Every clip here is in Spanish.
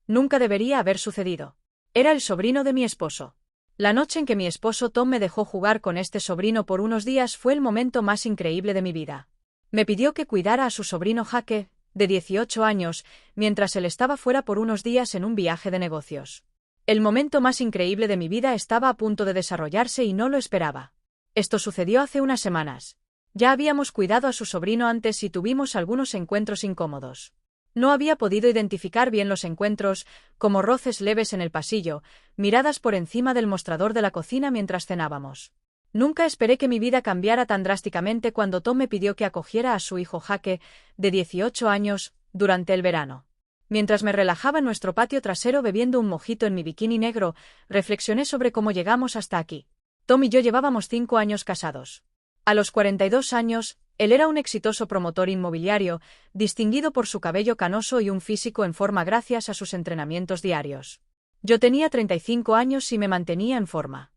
Nunca debería haber sucedido. Era el sobrino de mi esposo. La noche en que mi esposo Tom me dejó jugar con este sobrino por unos días fue el momento más increíble de mi vida. Me pidió que cuidara a su sobrino Jake, de 18 años, mientras él estaba fuera por unos días en un viaje de negocios. El momento más increíble de mi vida estaba a punto de desarrollarse y no lo esperaba. Esto sucedió hace unas semanas. Ya habíamos cuidado a su sobrino antes y tuvimos algunos encuentros incómodos. No había podido identificar bien los encuentros, como roces leves en el pasillo, miradas por encima del mostrador de la cocina mientras cenábamos. Nunca esperé que mi vida cambiara tan drásticamente cuando Tom me pidió que acogiera a su hijo Jake, de 18 años, durante el verano. Mientras me relajaba en nuestro patio trasero bebiendo un mojito en mi bikini negro, reflexioné sobre cómo llegamos hasta aquí. Tom y yo llevábamos 5 años casados. A los 42 años, él era un exitoso promotor inmobiliario, distinguido por su cabello canoso y un físico en forma gracias a sus entrenamientos diarios. Yo tenía 35 años y me mantenía en forma.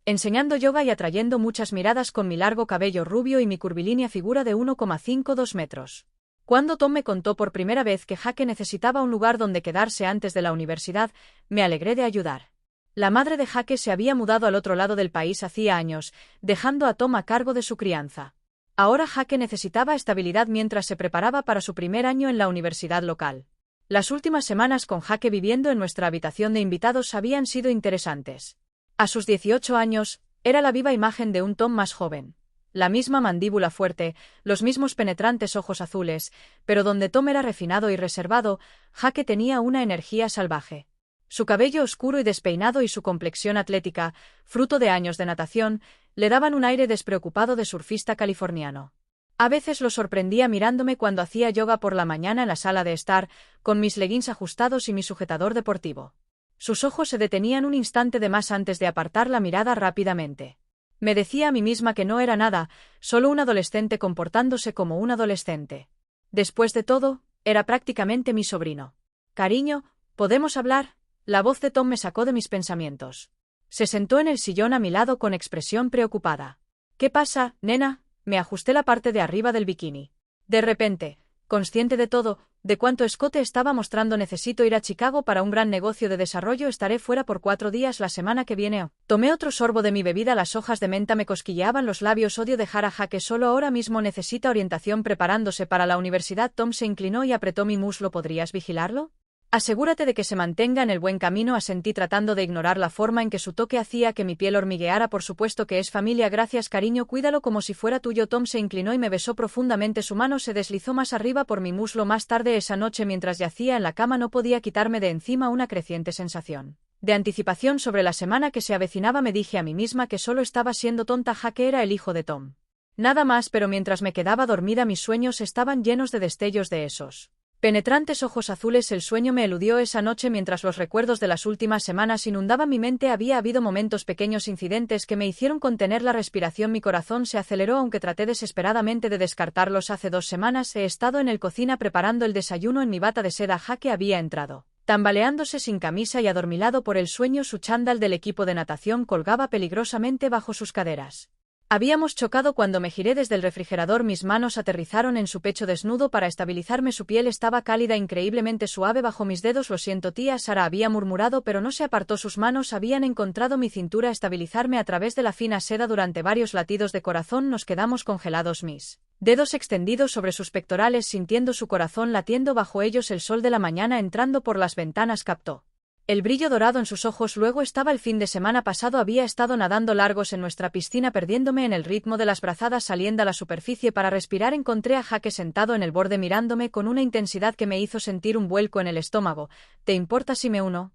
Enseñando yoga y atrayendo muchas miradas con mi largo cabello rubio y mi curvilínea figura de 1,52 metros. Cuando Tom me contó por primera vez que Jake necesitaba un lugar donde quedarse antes de la universidad, me alegré de ayudar. La madre de Jake se había mudado al otro lado del país hacía años, dejando a Tom a cargo de su crianza. Ahora Jake necesitaba estabilidad mientras se preparaba para su primer año en la universidad local. Las últimas semanas con Jake viviendo en nuestra habitación de invitados habían sido interesantes. A sus 18 años, era la viva imagen de un Tom más joven. La misma mandíbula fuerte, los mismos penetrantes ojos azules, pero donde Tom era refinado y reservado, Jake tenía una energía salvaje. Su cabello oscuro y despeinado y su complexión atlética, fruto de años de natación, le daban un aire despreocupado de surfista californiano. A veces lo sorprendía mirándome cuando hacía yoga por la mañana en la sala de estar, con mis leggings ajustados y mi sujetador deportivo. Sus ojos se detenían un instante de más antes de apartar la mirada rápidamente. Me decía a mí misma que no era nada, solo un adolescente comportándose como un adolescente. Después de todo, era prácticamente mi sobrino. Cariño, ¿podemos hablar? La voz de Tom me sacó de mis pensamientos. Se sentó en el sillón a mi lado con expresión preocupada. ¿Qué pasa, nena? Me ajusté la parte de arriba del bikini. De repente, consciente de todo, de cuánto escote estaba mostrando, necesito ir a Chicago para un gran negocio de desarrollo, estaré fuera por 4 días la semana que viene. Tomé otro sorbo de mi bebida, las hojas de menta me cosquilleaban los labios, odio dejar a Jake solo ahora mismo, necesita orientación preparándose para la universidad. Tom se inclinó y apretó mi muslo. ¿Podrías vigilarlo? Asegúrate de que se mantenga en el buen camino, asentí tratando de ignorar la forma en que su toque hacía que mi piel hormigueara. Por supuesto que es familia, gracias cariño, cuídalo como si fuera tuyo. Tom se inclinó y me besó profundamente, su mano se deslizó más arriba por mi muslo. Más tarde esa noche mientras yacía en la cama no podía quitarme de encima una creciente sensación de anticipación sobre la semana que se avecinaba. Me dije a mí misma que solo estaba siendo tonta, Jake era el hijo de Tom. Nada más, pero mientras me quedaba dormida mis sueños estaban llenos de destellos de esos penetrantes ojos azules. El sueño me eludió esa noche mientras los recuerdos de las últimas semanas inundaban mi mente. Había habido momentos, pequeños incidentes que me hicieron contener la respiración. Mi corazón se aceleró aunque traté desesperadamente de descartarlos. Hace 2 semanas he estado en la cocina preparando el desayuno en mi bata de seda. Jake había entrado, tambaleándose sin camisa y adormilado por el sueño. Su chándal del equipo de natación colgaba peligrosamente bajo sus caderas. Habíamos chocado cuando me giré desde el refrigerador. Mis manos aterrizaron en su pecho desnudo para estabilizarme. Su piel estaba cálida, increíblemente suave bajo mis dedos. Lo siento, tía Sara, había murmurado, pero no se apartó. Sus manos habían encontrado mi cintura, estabilizarme a través de la fina seda. Durante varios latidos de corazón nos quedamos congelados, mis dedos extendidos sobre sus pectorales, sintiendo su corazón latiendo bajo ellos. El sol de la mañana entrando por las ventanas captó el brillo dorado en sus ojos. Luego estaba el fin de semana pasado. Había estado nadando largos en nuestra piscina, perdiéndome en el ritmo de las brazadas. Saliendo a la superficie para respirar, encontré a Jake sentado en el borde mirándome con una intensidad que me hizo sentir un vuelco en el estómago. ¿Te importa si me uno?,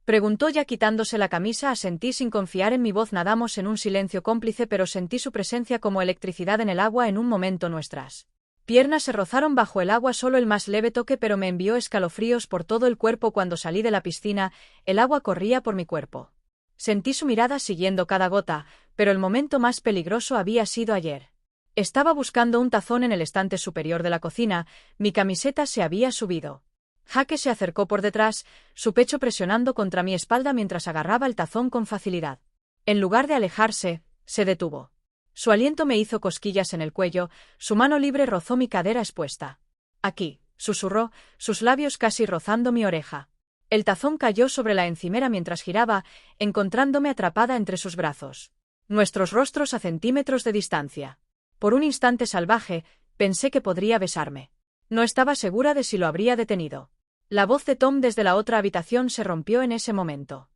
preguntó ya quitándose la camisa. Asentí sin confiar en mi voz. Nadamos en un silencio cómplice, pero sentí su presencia como electricidad en el agua. En un momento nuestras piernas se rozaron bajo el agua, solo el más leve toque, pero me envió escalofríos por todo el cuerpo. Cuando salí de la piscina, el agua corría por mi cuerpo. Sentí su mirada siguiendo cada gota, pero el momento más peligroso había sido ayer. Estaba buscando un tazón en el estante superior de la cocina, mi camiseta se había subido. Jake se acercó por detrás, su pecho presionando contra mi espalda mientras agarraba el tazón con facilidad. En lugar de alejarse, se detuvo. Su aliento me hizo cosquillas en el cuello, su mano libre rozó mi cadera expuesta. Aquí, susurró, sus labios casi rozando mi oreja. El tazón cayó sobre la encimera mientras giraba, encontrándome atrapada entre sus brazos. Nuestros rostros a centímetros de distancia. Por un instante salvaje, pensé que podría besarme. No estaba segura de si lo habría detenido. La voz de Tom desde la otra habitación se rompió en ese momento.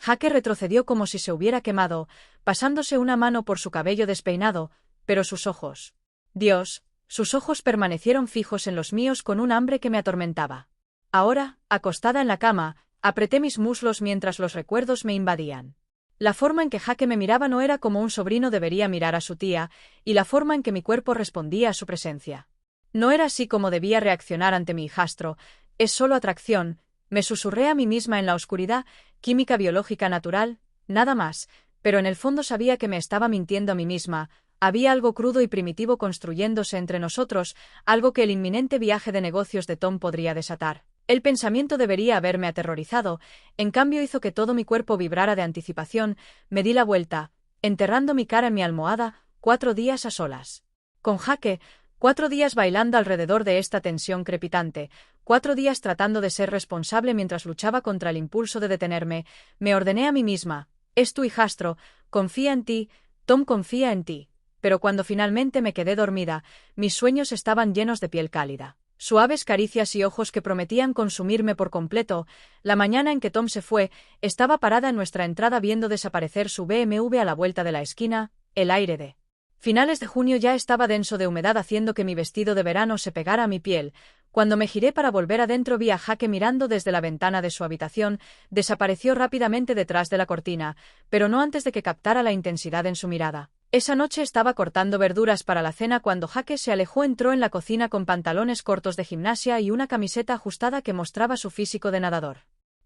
Jake retrocedió como si se hubiera quemado, pasándose una mano por su cabello despeinado, pero sus ojos. Dios, sus ojos permanecieron fijos en los míos con un hambre que me atormentaba. Ahora, acostada en la cama, apreté mis muslos mientras los recuerdos me invadían. La forma en que Jake me miraba no era como un sobrino debería mirar a su tía, y la forma en que mi cuerpo respondía a su presencia. No era así como debía reaccionar ante mi hijastro, es solo atracción, me susurré a mí misma en la oscuridad, química biológica natural, nada más, pero en el fondo sabía que me estaba mintiendo a mí misma, había algo crudo y primitivo construyéndose entre nosotros, algo que el inminente viaje de negocios de Tom podría desatar. El pensamiento debería haberme aterrorizado, en cambio hizo que todo mi cuerpo vibrara de anticipación, me di la vuelta, enterrando mi cara en mi almohada, 4 días a solas. Con Jake, 4 días bailando alrededor de esta tensión crepitante, 4 días tratando de ser responsable mientras luchaba contra el impulso de detenerme, me ordené a mí misma, es tu hijastro, confía en ti, Tom confía en ti. Pero cuando finalmente me quedé dormida, mis sueños estaban llenos de piel cálida. Suaves caricias y ojos que prometían consumirme por completo. La mañana en que Tom se fue, estaba parada en nuestra entrada viendo desaparecer su BMW a la vuelta de la esquina, el aire de finales de junio ya estaba denso de humedad haciendo que mi vestido de verano se pegara a mi piel. Cuando me giré para volver adentro vi a Jake mirando desde la ventana de su habitación, desapareció rápidamente detrás de la cortina, pero no antes de que captara la intensidad en su mirada. Esa noche estaba cortando verduras para la cena cuando Jake se alejó. Entró en la cocina con pantalones cortos de gimnasia y una camiseta ajustada que mostraba su físico de nadador.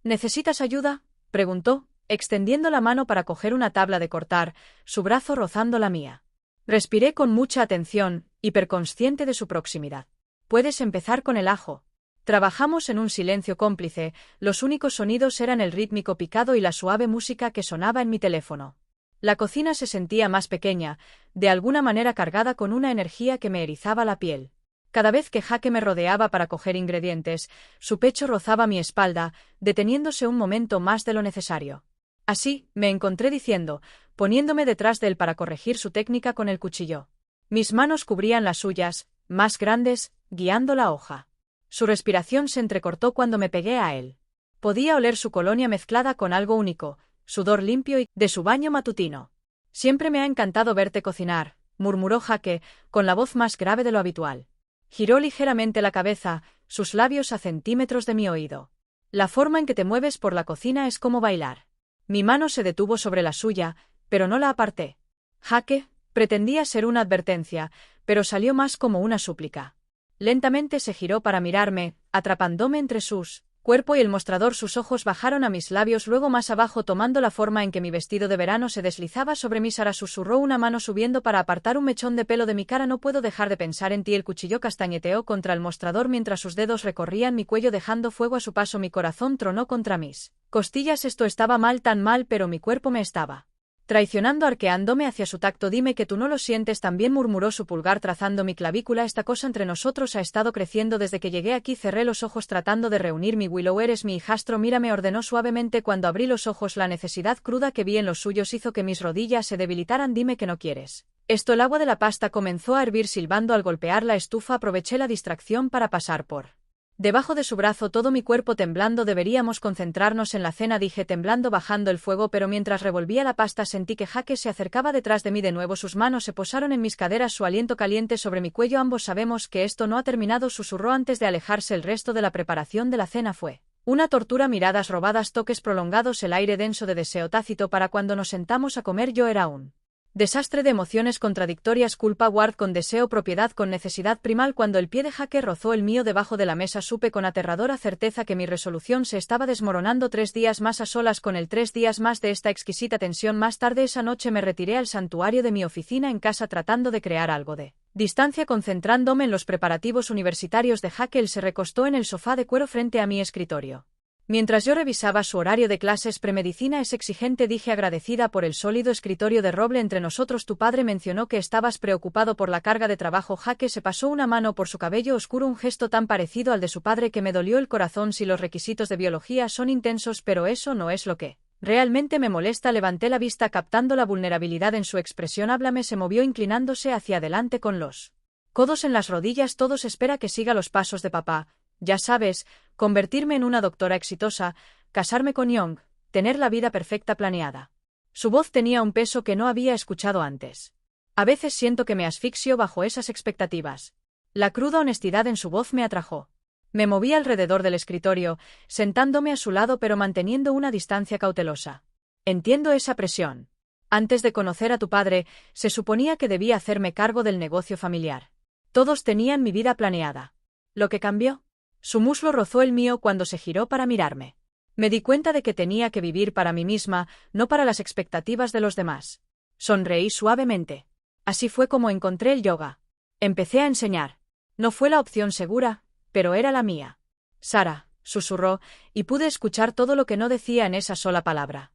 ¿Necesitas ayuda?, preguntó, extendiendo la mano para coger una tabla de cortar, su brazo rozando la mía. Respiré con mucha atención, hiperconsciente de su proximidad. Puedes empezar con el ajo. Trabajamos en un silencio cómplice, los únicos sonidos eran el rítmico picado y la suave música que sonaba en mi teléfono. La cocina se sentía más pequeña, de alguna manera cargada con una energía que me erizaba la piel. Cada vez que Jake me rodeaba para coger ingredientes, su pecho rozaba mi espalda, deteniéndose un momento más de lo necesario. Así, me encontré diciendo, poniéndome detrás de él para corregir su técnica con el cuchillo. Mis manos cubrían las suyas, más grandes, guiando la hoja. Su respiración se entrecortó cuando me pegué a él. Podía oler su colonia mezclada con algo único, sudor limpio y de su baño matutino. Siempre me ha encantado verte cocinar, murmuró Jake, con la voz más grave de lo habitual. Giró ligeramente la cabeza, sus labios a centímetros de mi oído. La forma en que te mueves por la cocina es como bailar. Mi mano se detuvo sobre la suya, pero no la aparté. Jake, pretendía ser una advertencia, pero salió más como una súplica. Lentamente se giró para mirarme, atrapándome entre sus cuerpo y el mostrador. Sus ojos bajaron a mis labios, luego más abajo tomando la forma en que mi vestido de verano se deslizaba sobre mi cara. Susurró, una mano subiendo para apartar un mechón de pelo de mi cara. No puedo dejar de pensar en ti. El cuchillo castañeteó contra el mostrador mientras sus dedos recorrían mi cuello dejando fuego a su paso. Mi corazón tronó contra mis costillas. Esto estaba mal, tan mal, pero mi cuerpo me estaba traicionando, arqueándome hacia su tacto. Dime que tú no lo sientes también, murmuró su pulgar trazando mi clavícula. Esta cosa entre nosotros ha estado creciendo desde que llegué aquí. Cerré los ojos tratando de reunir mi Willow. Eres mi hijastro, mírame, ordenó suavemente. Cuando abrí los ojos, la necesidad cruda que vi en los suyos hizo que mis rodillas se debilitaran. Dime que no quieres esto. El agua de la pasta comenzó a hervir silbando al golpear la estufa. Aproveché la distracción para pasar por debajo de su brazo, todo mi cuerpo temblando. Deberíamos concentrarnos en la cena, dije temblando bajando el fuego, pero mientras revolvía la pasta sentí que Jake se acercaba detrás de mí de nuevo. Sus manos se posaron en mis caderas, su aliento caliente sobre mi cuello. Ambos sabemos que esto no ha terminado, susurró antes de alejarse. El resto de la preparación de la cena fue una tortura, miradas robadas, toques prolongados, el aire denso de deseo tácito. Para cuando nos sentamos a comer yo era un desastre de emociones contradictorias, culpa, ward con deseo, propiedad con necesidad primal. Cuando el pie de Jake rozó el mío debajo de la mesa, supe con aterradora certeza que mi resolución se estaba desmoronando. 3 días más a solas con él, 3 días más de esta exquisita tensión. Más tarde esa noche me retiré al santuario de mi oficina en casa tratando de crear algo de distancia, concentrándome en los preparativos universitarios de Jake. Él se recostó en el sofá de cuero frente a mi escritorio. Mientras yo revisaba su horario de clases, premedicina es exigente, dije agradecida por el sólido escritorio de roble entre nosotros. Tu padre mencionó que estabas preocupado por la carga de trabajo. Jaque se pasó una mano por su cabello oscuro, un gesto tan parecido al de su padre que me dolió el corazón. Si los requisitos de biología son intensos, pero eso no es lo que realmente me molesta. Levanté la vista captando la vulnerabilidad en su expresión. Háblame, se movió inclinándose hacia adelante con los codos en las rodillas. Todos espera que siga los pasos de papá. Ya sabes, convertirme en una doctora exitosa, casarme con Young, tener la vida perfecta planeada. Su voz tenía un peso que no había escuchado antes. A veces siento que me asfixio bajo esas expectativas. La cruda honestidad en su voz me atrajo. Me moví alrededor del escritorio, sentándome a su lado pero manteniendo una distancia cautelosa. Entiendo esa presión. Antes de conocer a tu padre, se suponía que debía hacerme cargo del negocio familiar. Todos tenían mi vida planeada. ¿Lo que cambió? Su muslo rozó el mío cuando se giró para mirarme. Me di cuenta de que tenía que vivir para mí misma, no para las expectativas de los demás. Sonreí suavemente. Así fue como encontré el yoga. Empecé a enseñar. No fue la opción segura, pero era la mía. Sara, susurró, y pude escuchar todo lo que no decía en esa sola palabra.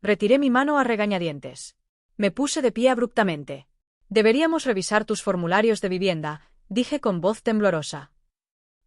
Retiré mi mano a regañadientes. Me puse de pie abruptamente. Deberíamos revisar tus formularios de vivienda, dije con voz temblorosa.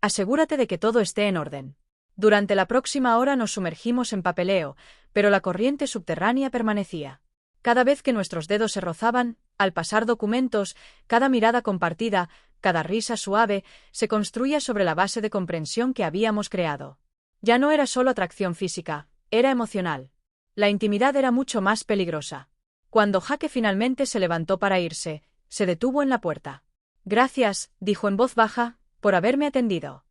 Asegúrate de que todo esté en orden. Durante la próxima hora nos sumergimos en papeleo, pero la corriente subterránea permanecía. Cada vez que nuestros dedos se rozaban, al pasar documentos, cada mirada compartida, cada risa suave, se construía sobre la base de comprensión que habíamos creado. Ya no era solo atracción física, era emocional. La intimidad era mucho más peligrosa. Cuando Jaque finalmente se levantó para irse, se detuvo en la puerta. Gracias, dijo en voz baja, por haberme atendido.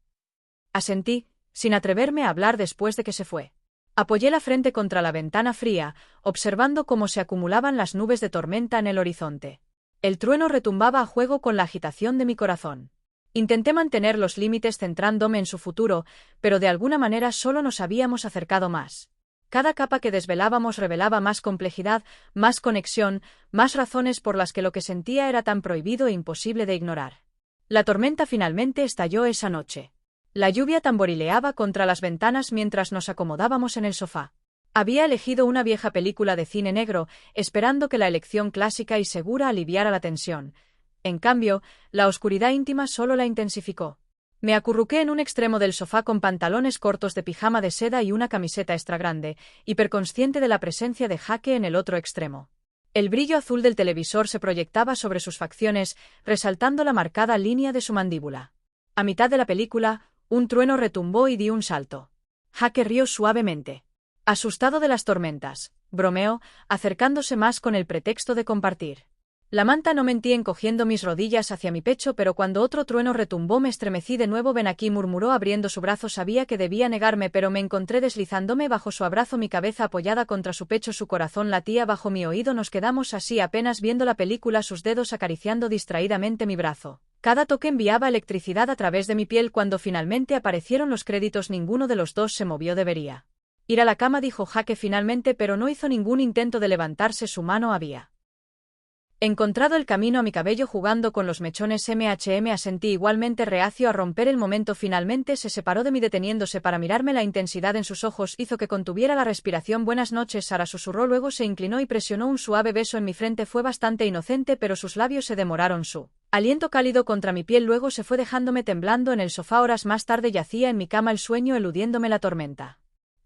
Asentí, sin atreverme a hablar después de que se fue. Apoyé la frente contra la ventana fría, observando cómo se acumulaban las nubes de tormenta en el horizonte. El trueno retumbaba a juego con la agitación de mi corazón. Intenté mantener los límites centrándome en su futuro, pero de alguna manera solo nos habíamos acercado más. Cada capa que desvelábamos revelaba más complejidad, más conexión, más razones por las que lo que sentía era tan prohibido e imposible de ignorar. La tormenta finalmente estalló esa noche. La lluvia tamborileaba contra las ventanas mientras nos acomodábamos en el sofá. Había elegido una vieja película de cine negro, esperando que la elección clásica y segura aliviara la tensión. En cambio, la oscuridad íntima solo la intensificó. Me acurruqué en un extremo del sofá con pantalones cortos de pijama de seda y una camiseta extra grande, hiperconsciente de la presencia de Jaque en el otro extremo. El brillo azul del televisor se proyectaba sobre sus facciones, resaltando la marcada línea de su mandíbula. A mitad de la película, un trueno retumbó y di un salto. Jaque rió suavemente. Asustado de las tormentas, bromeó, acercándose más con el pretexto de compartir. La manta no mentí encogiendo mis rodillas hacia mi pecho, pero cuando otro trueno retumbó me estremecí de nuevo. Ven aquí, murmuró abriendo su brazo. Sabía que debía negarme, pero me encontré deslizándome bajo su abrazo, mi cabeza apoyada contra su pecho, su corazón latía bajo mi oído. Nos quedamos así apenas viendo la película, sus dedos acariciando distraídamente mi brazo. Cada toque enviaba electricidad a través de mi piel. Cuando finalmente aparecieron los créditos, ninguno de los dos se movió. Debería ir a la cama, dijo Jaque finalmente, pero no hizo ningún intento de levantarse. Su mano había encontrado el camino a mi cabello jugando con los mechones. Asentí igualmente reacio a romper el momento. Finalmente se separó de mí deteniéndose para mirarme. La intensidad en sus ojos hizo que contuviera la respiración. Buenas noches, Sara, susurró, luego se inclinó y presionó un suave beso en mi frente. Fue bastante inocente, pero sus labios se demoraron. Su aliento cálido contra mi piel, luego se fue dejándome temblando en el sofá. Horas más tarde yacía en mi cama, el sueño eludiéndome. La tormenta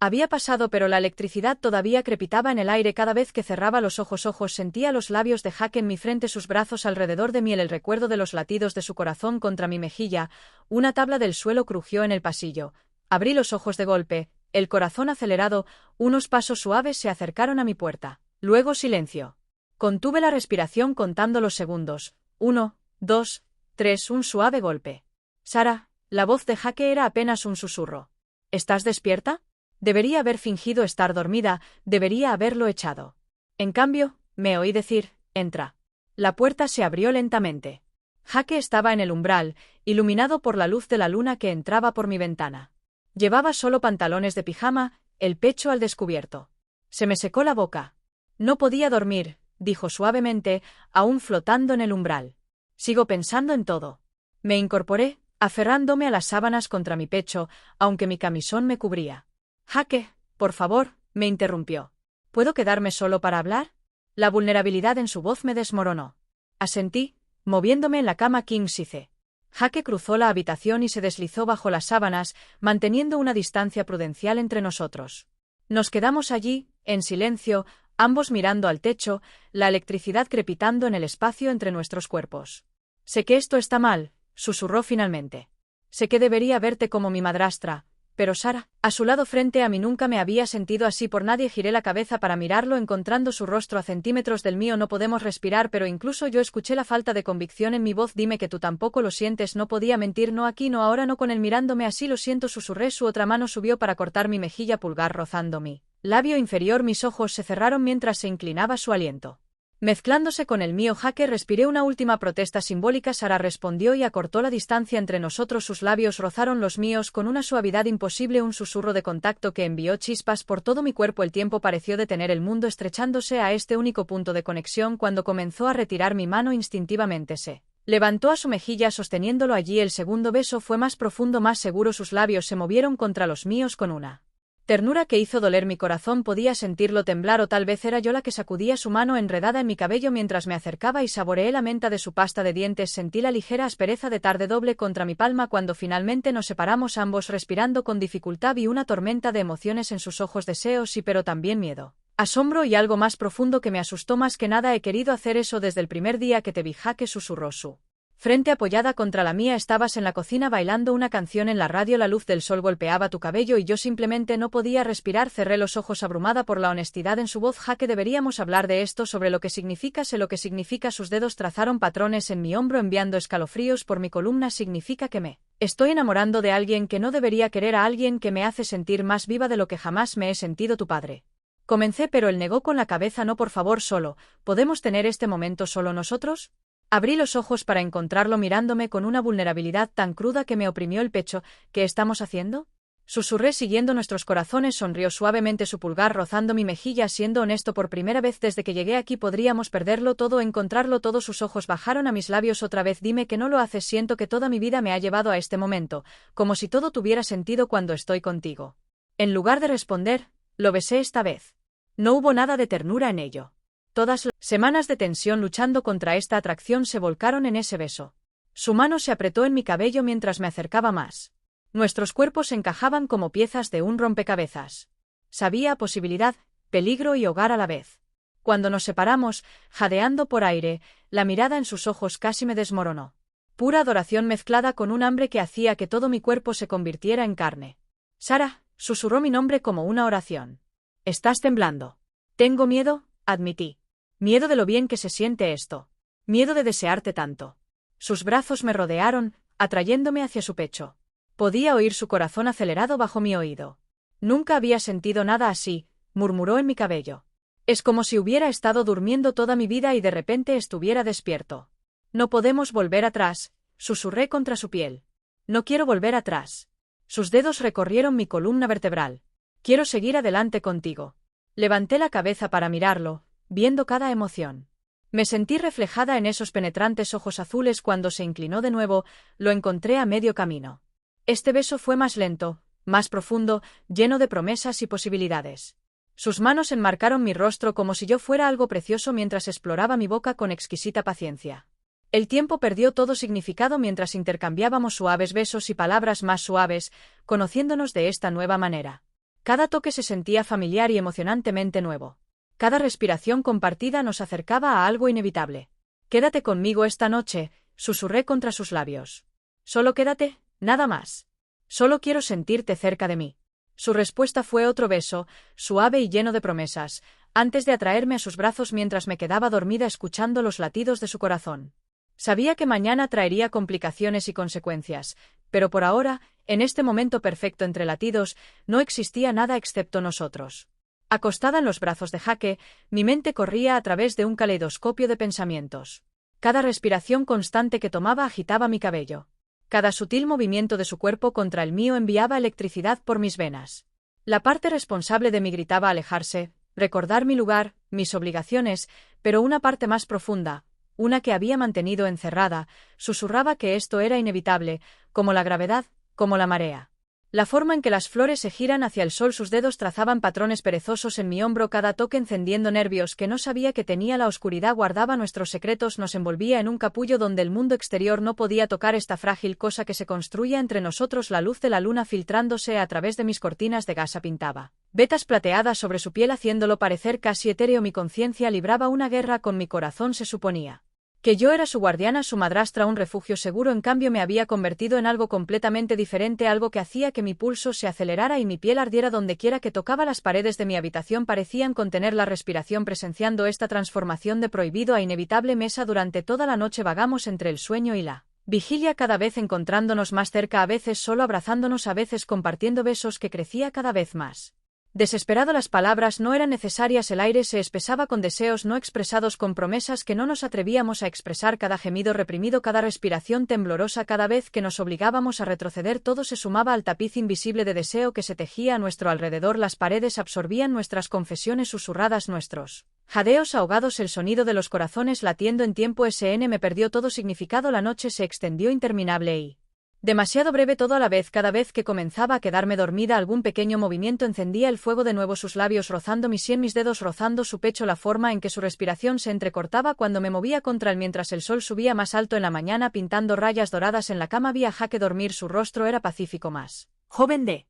había pasado, pero la electricidad todavía crepitaba en el aire. Cada vez que cerraba los ojos sentía los labios de Jaque en mi frente, sus brazos alrededor de mí, el recuerdo de los latidos de su corazón contra mi mejilla. Una tabla del suelo crujió en el pasillo. Abrí los ojos de golpe, el corazón acelerado. Unos pasos suaves se acercaron a mi puerta. Luego silencio. Contuve la respiración contando los segundos. 1, 2, 3, un suave golpe. Sara, la voz de Jaque era apenas un susurro. ¿Estás despierta? Debería haber fingido estar dormida, debería haberlo echado. En cambio, me oí decir, entra. La puerta se abrió lentamente. Jaque estaba en el umbral, iluminado por la luz de la luna que entraba por mi ventana. Llevaba solo pantalones de pijama, el pecho al descubierto. Se me secó la boca. No podía dormir, dijo suavemente, aún flotando en el umbral. Sigo pensando en todo. Me incorporé, aferrándome a las sábanas contra mi pecho, aunque mi camisón me cubría. Jaque, por favor, me interrumpió. ¿Puedo quedarme solo para hablar? La vulnerabilidad en su voz me desmoronó. Asentí, moviéndome en la cama king size. Jaque cruzó la habitación y se deslizó bajo las sábanas, manteniendo una distancia prudencial entre nosotros. Nos quedamos allí, en silencio, ambos mirando al techo, la electricidad crepitando en el espacio entre nuestros cuerpos. Sé que esto está mal, susurró finalmente. Sé que debería verte como mi madrastra, pero Sara, a su lado frente a mí nunca me había sentido así por nadie. Giré la cabeza para mirarlo encontrando su rostro a centímetros del mío. No podemos respirar, pero incluso yo escuché la falta de convicción en mi voz. Dime que tú tampoco lo sientes. No podía mentir, no aquí, no ahora, no con él mirándome así. Lo siento, susurré. Su otra mano subió para cortar mi mejilla, pulgar rozando mi labio inferior. Mis ojos se cerraron mientras se inclinaba su aliento. Mezclándose con el mío, Jaque, respiré una última protesta simbólica. Sara respondió y acortó la distancia entre nosotros. Sus labios rozaron los míos con una suavidad imposible, un susurro de contacto que envió chispas por todo mi cuerpo. El tiempo pareció detener, el mundo estrechándose a este único punto de conexión. Cuando comenzó a retirar mi mano, instintivamente se levantó a su mejilla sosteniéndolo allí. El segundo beso fue más profundo, más seguro. Sus labios se movieron contra los míos con una ternura que hizo doler mi corazón. Podía sentirlo temblar, o tal vez era yo la que sacudía su mano enredada en mi cabello mientras me acercaba y saboreé la menta de su pasta de dientes. Sentí la ligera aspereza de tarde doble contra mi palma cuando finalmente nos separamos, ambos respirando con dificultad. Vi una tormenta de emociones en sus ojos, deseos y pero también miedo, asombro y algo más profundo que me asustó más que nada. He querido hacer eso desde el primer día que te vi, Jaque, susurró su frente apoyada contra la mía. Estabas en la cocina bailando una canción en la radio, la luz del sol golpeaba tu cabello y yo simplemente no podía respirar. Cerré los ojos abrumada por la honestidad en su voz. Jaque, deberíamos hablar de esto, sobre lo que significa. Sé lo que significa. Sus dedos trazaron patrones en mi hombro enviando escalofríos por mi columna. Significa que me estoy enamorando de alguien que no debería querer, a alguien que me hace sentir más viva de lo que jamás me he sentido. Tu padre. Comencé, pero él negó con la cabeza. No, por favor, solo, ¿podemos tener este momento solo nosotros? Abrí los ojos para encontrarlo mirándome con una vulnerabilidad tan cruda que me oprimió el pecho. ¿Qué estamos haciendo? Susurré siguiendo nuestros corazones. Sonrió suavemente, su pulgar rozando mi mejilla. Siendo honesto, por primera vez desde que llegué aquí podríamos perderlo todo, encontrarlo todo. Sus ojos bajaron a mis labios otra vez. Dime que no lo haces. Siento que toda mi vida me ha llevado a este momento, como si todo tuviera sentido cuando estoy contigo. En lugar de responder, lo besé esta vez. No hubo nada de ternura en ello. Todas las semanas de tensión luchando contra esta atracción se volcaron en ese beso. Su mano se apretó en mi cabello mientras me acercaba más. Nuestros cuerpos encajaban como piezas de un rompecabezas. Sabía a posibilidad, peligro y hogar a la vez. Cuando nos separamos, jadeando por aire, la mirada en sus ojos casi me desmoronó. Pura adoración mezclada con un hambre que hacía que todo mi cuerpo se convirtiera en carne. Sara, susurró mi nombre como una oración. Estás temblando. Tengo miedo, admití. Miedo de lo bien que se siente esto. Miedo de desearte tanto. Sus brazos me rodearon, atrayéndome hacia su pecho. Podía oír su corazón acelerado bajo mi oído. Nunca había sentido nada así, murmuró en mi cabello. Es como si hubiera estado durmiendo toda mi vida y de repente estuviera despierto. No podemos volver atrás, susurré contra su piel. No quiero volver atrás. Sus dedos recorrieron mi columna vertebral. Quiero seguir adelante contigo. Levanté la cabeza para mirarlo, viendo cada emoción. Me sentí reflejada en esos penetrantes ojos azules. Cuando se inclinó de nuevo, lo encontré a medio camino. Este beso fue más lento, más profundo, lleno de promesas y posibilidades. Sus manos enmarcaron mi rostro como si yo fuera algo precioso mientras exploraba mi boca con exquisita paciencia. El tiempo perdió todo significado mientras intercambiábamos suaves besos y palabras más suaves, conociéndonos de esta nueva manera. Cada toque se sentía familiar y emocionantemente nuevo. Cada respiración compartida nos acercaba a algo inevitable. Quédate conmigo esta noche, susurré contra sus labios. Solo quédate, nada más. Solo quiero sentirte cerca de mí. Su respuesta fue otro beso, suave y lleno de promesas, antes de atraerme a sus brazos mientras me quedaba dormida escuchando los latidos de su corazón. Sabía que mañana traería complicaciones y consecuencias, pero por ahora, en este momento perfecto entre latidos, no existía nada excepto nosotros. Acostada en los brazos de Jaque, mi mente corría a través de un caleidoscopio de pensamientos. Cada respiración constante que tomaba agitaba mi cabello. Cada sutil movimiento de su cuerpo contra el mío enviaba electricidad por mis venas. La parte responsable de mí gritaba alejarse, recordar mi lugar, mis obligaciones, pero una parte más profunda, una que había mantenido encerrada, susurraba que esto era inevitable, como la gravedad, como la marea. La forma en que las flores se giran hacia el sol, sus dedos trazaban patrones perezosos en mi hombro, cada toque encendiendo nervios que no sabía que tenía. La oscuridad guardaba nuestros secretos, nos envolvía en un capullo donde el mundo exterior no podía tocar esta frágil cosa que se construía entre nosotros. La luz de la luna filtrándose a través de mis cortinas de gasa pintaba vetas plateadas sobre su piel, haciéndolo parecer casi etéreo. Mi conciencia libraba una guerra con mi corazón. Se suponía que yo era su guardiana, su madrastra, un refugio seguro. En cambio me había convertido en algo completamente diferente, algo que hacía que mi pulso se acelerara y mi piel ardiera donde quiera que tocaba. Las paredes de mi habitación parecían contener la respiración. Presenciando esta transformación de prohibido a inevitable mesa, durante toda la noche vagamos entre el sueño y la vigilia, cada vez encontrándonos más cerca, a veces solo abrazándonos, a veces compartiendo besos que crecía cada vez más. Desesperado, las palabras no eran necesarias, el aire se espesaba con deseos no expresados, con promesas que no nos atrevíamos a expresar, cada gemido reprimido, cada respiración temblorosa, cada vez que nos obligábamos a retroceder, todo se sumaba al tapiz invisible de deseo que se tejía a nuestro alrededor. Las paredes absorbían nuestras confesiones susurradas, nuestros jadeos ahogados, el sonido de los corazones latiendo en tiempo SN. Me perdió todo significado, la noche se extendió interminable y demasiado breve, todo a la vez. Cada vez que comenzaba a quedarme dormida, algún pequeño movimiento encendía el fuego de nuevo, sus labios rozando mi sien, mis dedos rozando su pecho, la forma en que su respiración se entrecortaba cuando me movía contra él, mientras el sol subía más alto en la mañana pintando rayas doradas en la cama. Había jaque dormir, su rostro era pacífico, más joven de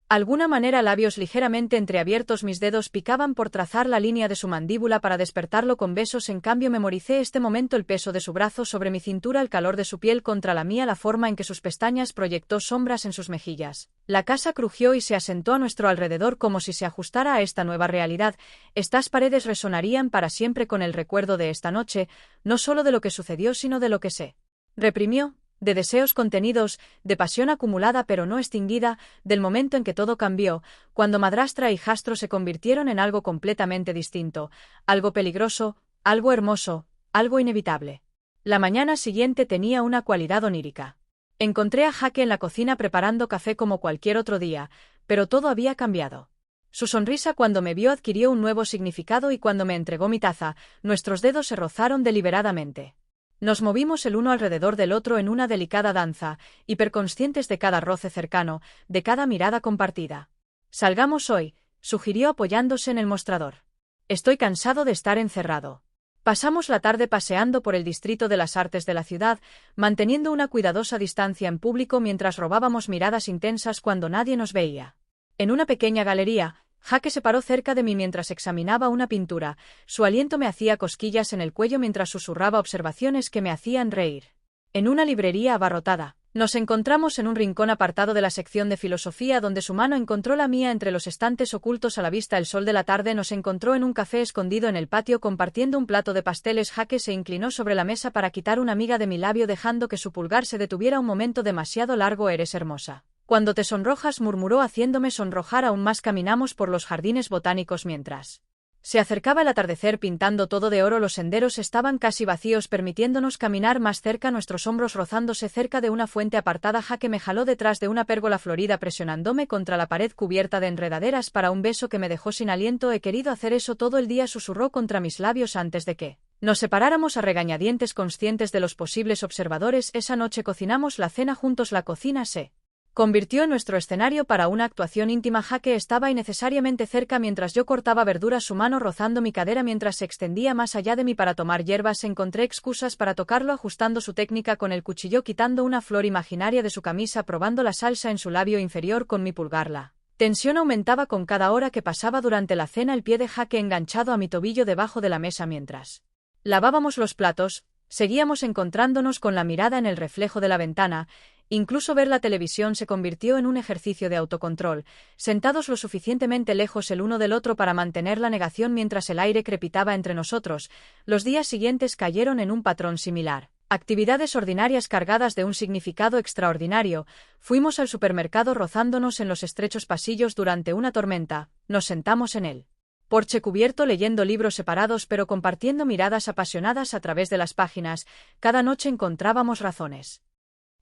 alguna manera, labios ligeramente entreabiertos, mis dedos picaban por trazar la línea de su mandíbula para despertarlo con besos. En cambio memoricé este momento, el peso de su brazo sobre mi cintura, el calor de su piel contra la mía, la forma en que sus pestañas proyectó sombras en sus mejillas. La casa crujió y se asentó a nuestro alrededor como si se ajustara a esta nueva realidad. Estas paredes resonarían para siempre con el recuerdo de esta noche, no solo de lo que sucedió, sino de lo que se reprimió, de deseos contenidos, de pasión acumulada pero no extinguida, del momento en que todo cambió, cuando madrastra y hijastro se convirtieron en algo completamente distinto, algo peligroso, algo hermoso, algo inevitable. La mañana siguiente tenía una cualidad onírica. Encontré a Jaque en la cocina preparando café como cualquier otro día, pero todo había cambiado. Su sonrisa cuando me vio adquirió un nuevo significado y cuando me entregó mi taza, nuestros dedos se rozaron deliberadamente. Nos movimos el uno alrededor del otro en una delicada danza, hiperconscientes de cada roce cercano, de cada mirada compartida. Salgamos hoy, sugirió apoyándose en el mostrador. Estoy cansado de estar encerrado. Pasamos la tarde paseando por el distrito de las artes de la ciudad, manteniendo una cuidadosa distancia en público mientras robábamos miradas intensas cuando nadie nos veía. En una pequeña galería, Jaque se paró cerca de mí mientras examinaba una pintura. Su aliento me hacía cosquillas en el cuello mientras susurraba observaciones que me hacían reír. En una librería abarrotada, nos encontramos en un rincón apartado de la sección de filosofía donde su mano encontró la mía entre los estantes ocultos a la vista. El sol de la tarde nos encontró en un café escondido en el patio compartiendo un plato de pasteles. Jaque se inclinó sobre la mesa para quitar una miga de mi labio dejando que su pulgar se detuviera un momento demasiado largo. Eres hermosa. Cuando te sonrojas, murmuró haciéndome sonrojar aún más. Caminamos por los jardines botánicos mientras se acercaba el atardecer pintando todo de oro. Los senderos estaban casi vacíos permitiéndonos caminar más cerca, nuestros hombros rozándose cerca de una fuente apartada. Jaque me jaló detrás de una pérgola florida presionándome contra la pared cubierta de enredaderas para un beso que me dejó sin aliento. He querido hacer eso todo el día, susurró contra mis labios antes de que nos separáramos a regañadientes, conscientes de los posibles observadores. Esa noche cocinamos la cena juntos. La cocina se convirtió en nuestro escenario para una actuación íntima. Jaque estaba innecesariamente cerca mientras yo cortaba verduras, su mano rozando mi cadera mientras se extendía más allá de mí para tomar hierbas. Encontré excusas para tocarlo, ajustando su técnica con el cuchillo, quitando una flor imaginaria de su camisa, probando la salsa en su labio inferior con mi pulgar. La tensión aumentaba con cada hora que pasaba durante la cena, el pie de Jaque enganchado a mi tobillo debajo de la mesa mientras lavábamos los platos. Seguíamos encontrándonos con la mirada en el reflejo de la ventana. Incluso ver la televisión se convirtió en un ejercicio de autocontrol, sentados lo suficientemente lejos el uno del otro para mantener la negación mientras el aire crepitaba entre nosotros. Los días siguientes cayeron en un patrón similar. Actividades ordinarias cargadas de un significado extraordinario. Fuimos al supermercado rozándonos en los estrechos pasillos durante una tormenta. Nos sentamos en el porche cubierto leyendo libros separados pero compartiendo miradas apasionadas a través de las páginas. Cada noche encontrábamos razones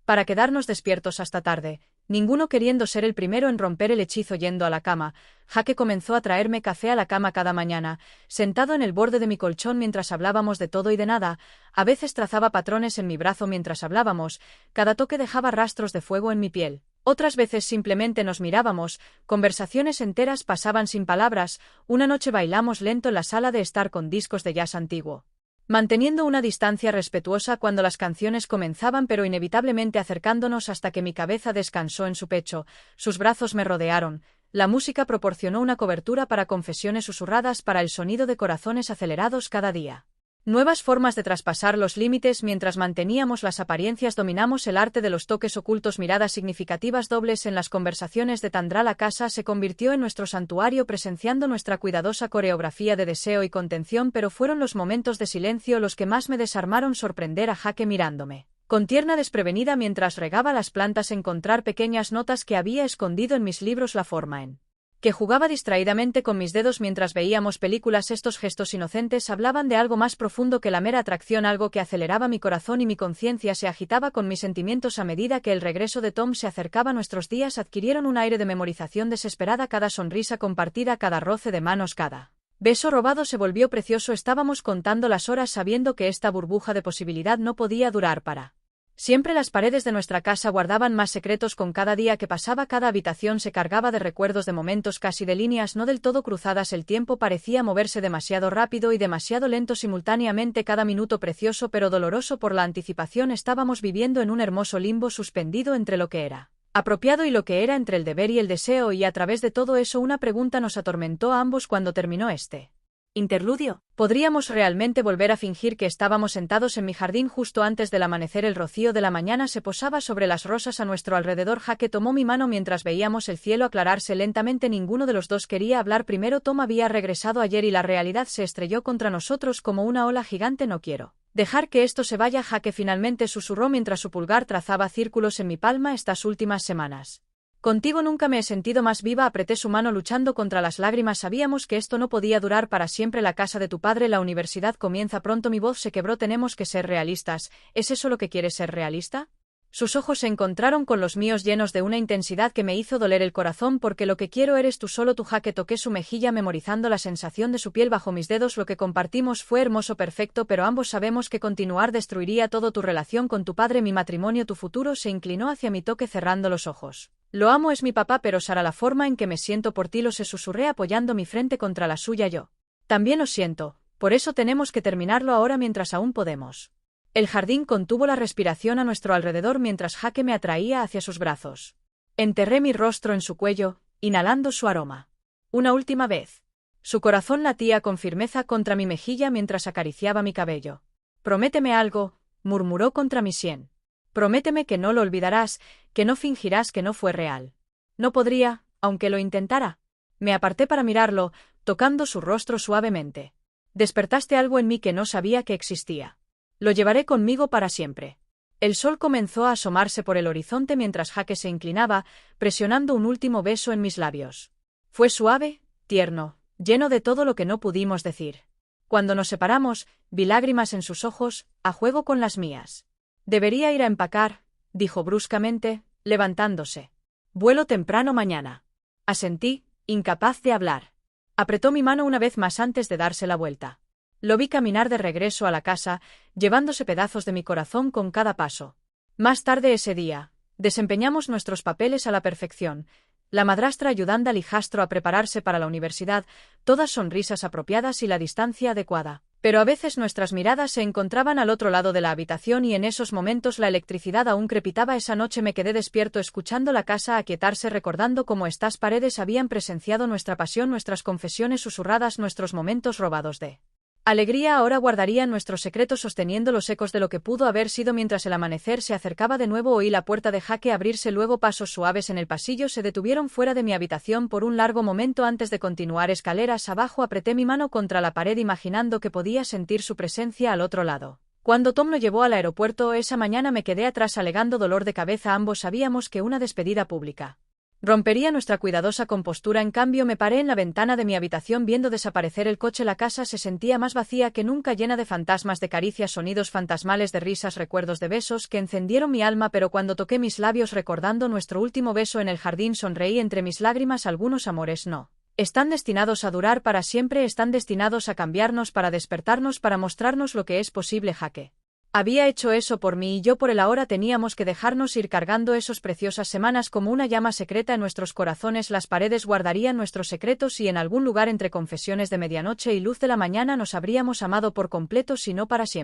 para quedarnos despiertos hasta tarde, ninguno queriendo ser el primero en romper el hechizo. Yendo a la cama, Jaque comenzó a traerme café a la cama cada mañana, sentado en el borde de mi colchón mientras hablábamos de todo y de nada. A veces trazaba patrones en mi brazo mientras hablábamos, cada toque dejaba rastros de fuego en mi piel. Otras veces simplemente nos mirábamos, conversaciones enteras pasaban sin palabras, una noche bailamos lento en la sala de estar con discos de jazz antiguo. Manteniendo una distancia respetuosa cuando las canciones comenzaban pero inevitablemente acercándonos hasta que mi cabeza descansó en su pecho, sus brazos me rodearon, la música proporcionó una cobertura para confesiones susurradas para el sonido de corazones acelerados cada día. Nuevas formas de traspasar los límites mientras manteníamos las apariencias dominamos el arte de los toques ocultos miradas significativas dobles en las conversaciones de Tandra la casa se convirtió en nuestro santuario presenciando nuestra cuidadosa coreografía de deseo y contención pero fueron los momentos de silencio los que más me desarmaron sorprender a Jake mirándome con tierna desprevenida mientras regaba las plantas encontrar pequeñas notas que había escondido en mis libros la forma en que jugaba distraídamente con mis dedos mientras veíamos películas. Estos gestos inocentes hablaban de algo más profundo que la mera atracción, algo que aceleraba mi corazón y mi conciencia se agitaba con mis sentimientos a medida que el regreso de Tom se acercaba. Nuestros días adquirieron un aire de memorización desesperada, cada sonrisa compartida, cada roce de manos, cada beso robado se volvió precioso. Estábamos contando las horas sabiendo que esta burbuja de posibilidad no podía durar para siempre. Las paredes de nuestra casa guardaban más secretos con cada día que pasaba, cada habitación se cargaba de recuerdos, de momentos casi de líneas no del todo cruzadas. El tiempo parecía moverse demasiado rápido y demasiado lento simultáneamente, cada minuto precioso pero doloroso por la anticipación. Estábamos viviendo en un hermoso limbo suspendido entre lo que era apropiado y lo que era, entre el deber y el deseo, y a través de todo eso una pregunta nos atormentó a ambos cuando terminó este interludio. ¿Podríamos realmente volver a fingir que estábamos sentados en mi jardín justo antes del amanecer? El rocío de la mañana se posaba sobre las rosas a nuestro alrededor. Jake tomó mi mano mientras veíamos el cielo aclararse lentamente. Ninguno de los dos quería hablar primero. Tom había regresado ayer y la realidad se estrelló contra nosotros como una ola gigante. No quiero dejar que esto se vaya, Jake finalmente susurró mientras su pulgar trazaba círculos en mi palma. Estas últimas semanas contigo nunca me he sentido más viva. Apreté su mano luchando contra las lágrimas. Sabíamos que esto no podía durar para siempre. La casa de tu padre, la universidad comienza pronto. Mi voz se quebró. Tenemos que ser realistas. ¿Es eso lo que quieres, ser realista? Sus ojos se encontraron con los míos llenos de una intensidad que me hizo doler el corazón. Porque lo que quiero eres tú, solo tú. Jake toqué su mejilla memorizando la sensación de su piel bajo mis dedos. Lo que compartimos fue hermoso, perfecto, pero ambos sabemos que continuar destruiría todo. Tu relación con tu padre, mi matrimonio, tu futuro. Se inclinó hacia mi toque cerrando los ojos. Lo amo, es mi papá, pero Sara, la forma en que me siento por ti, lo sé, susurré apoyando mi frente contra la suya. Yo también lo siento, por eso tenemos que terminarlo ahora mientras aún podemos. El jardín contuvo la respiración a nuestro alrededor mientras Jake me atraía hacia sus brazos. Enterré mi rostro en su cuello, inhalando su aroma. Una última vez. Su corazón latía con firmeza contra mi mejilla mientras acariciaba mi cabello. Prométeme algo, murmuró contra mi sien. Prométeme que no lo olvidarás, que no fingirás que no fue real. No podría, aunque lo intentara. Me aparté para mirarlo, tocando su rostro suavemente. Despertaste algo en mí que no sabía que existía. Lo llevaré conmigo para siempre. El sol comenzó a asomarse por el horizonte mientras Jake se inclinaba, presionando un último beso en mis labios. Fue suave, tierno, lleno de todo lo que no pudimos decir. Cuando nos separamos, vi lágrimas en sus ojos, a juego con las mías. Debería ir a empacar, dijo bruscamente, levantándose. Vuelo temprano mañana. Asentí, incapaz de hablar. Apretó mi mano una vez más antes de darse la vuelta. Lo vi caminar de regreso a la casa, llevándose pedazos de mi corazón con cada paso. Más tarde ese día, desempeñamos nuestros papeles a la perfección, la madrastra ayudando al hijastro a prepararse para la universidad, todas sonrisas apropiadas y la distancia adecuada. Pero a veces nuestras miradas se encontraban al otro lado de la habitación y en esos momentos la electricidad aún crepitaba. Esa noche me quedé despierto escuchando la casa aquietarse, recordando cómo estas paredes habían presenciado nuestra pasión, nuestras confesiones susurradas, nuestros momentos robados de alegría. Ahora guardarían nuestros secretos sosteniendo los ecos de lo que pudo haber sido. Mientras el amanecer se acercaba de nuevo oí la puerta de Jake abrirse, luego pasos suaves en el pasillo se detuvieron fuera de mi habitación por un largo momento antes de continuar escaleras abajo. Apreté mi mano contra la pared imaginando que podía sentir su presencia al otro lado. Cuando Tom lo llevó al aeropuerto esa mañana me quedé atrás alegando dolor de cabeza. Ambos sabíamos que una despedida pública rompería nuestra cuidadosa compostura. En cambio me paré en la ventana de mi habitación viendo desaparecer el coche. La casa se sentía más vacía que nunca, llena de fantasmas, de caricias, sonidos fantasmales, de risas, recuerdos de besos que encendieron mi alma. Pero cuando toqué mis labios recordando nuestro último beso en el jardín, sonreí entre mis lágrimas. Algunos amores no están destinados a durar para siempre, están destinados a cambiarnos, para despertarnos, para mostrarnos lo que es posible. Jake Había hecho eso por mí y yo por él. Ahora teníamos que dejarnos ir cargando esas preciosas semanas como una llama secreta en nuestros corazones. Las paredes guardarían nuestros secretos y en algún lugar entre confesiones de medianoche y luz de la mañana nos habríamos amado por completo, si no para siempre.